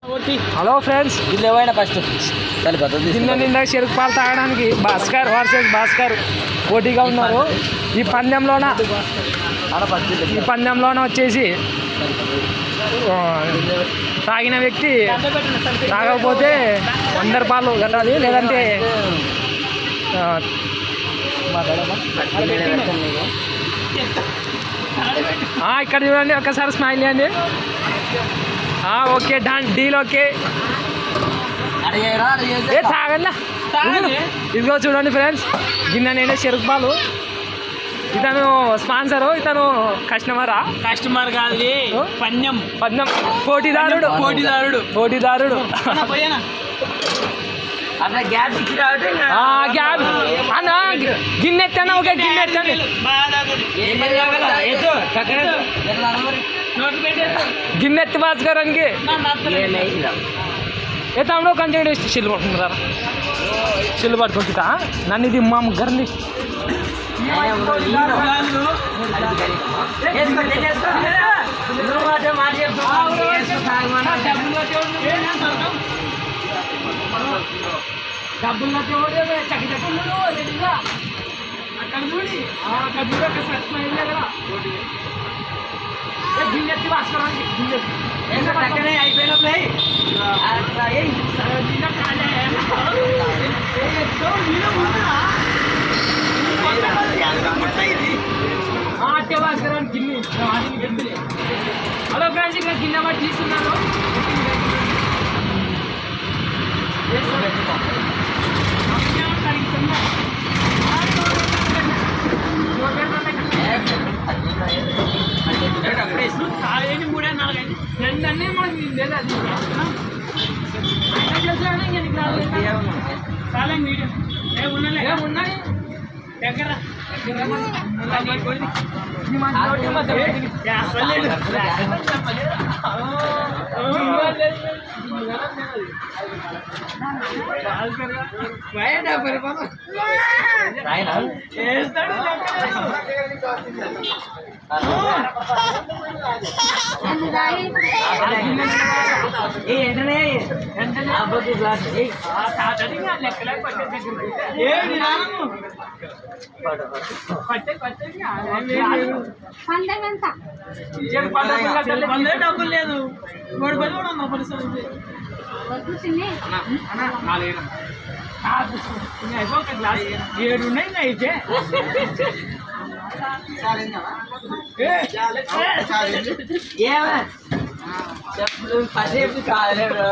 Hello friends, ఏమైనా first నిన్న చెరుకు పాలు తాగడానికి భాస్కర్ వర్సెస్ భాస్కర్ పోటీగా ఉన్నారు. ఈ పందెంలోన వచ్చేసి తాగిన వ్యక్తి తాగకపోతే 100 రూపాయలు కట్టాలి, లేదంటే ఇక్కడ చూడండి, ఒక్కసారి స్మైల్ చేయండి. Okay, deal okay. తాగండి. ఇదిగో చూడండి ఫ్రెండ్స్, గిన్నె నేనే చెరుకు పాలు. ఇతను స్పాన్సరు, ఇతను కస్టమర్ కాదు, పన్యం పోటీదారుడు. అన్న గ్యాప్ గ్యాప్ అన్న, గిన్నె ఎత్తాను. ఓకే, గిన్నె ఎత్తండి. గిన్నె ఎత్తి భాస్కరానికి తమ్ముడు కొంచెం చిల్లు పట్టుకుంటారా? చిల్లు పట్టుకుంటా నన్ను ఇది మా ముగ్గురిని డబ్బులు అక్కడ చూడి కదా గిన్నెత్తి భాస్కరానికి గిన్నెత్తి అయిపోయిన అట్టే భాస్కరానికి గిన్నె. హలో ఫ్రెండ్స్, ఇక్కడ గిన్నె బట్టి తీసుకున్నాను. ఉన్నాయి దగ్గర డబ్బులు లేదు. ఏడు ఉన్నాయి అయితే చెప్పులు పసేపు కాలేదు.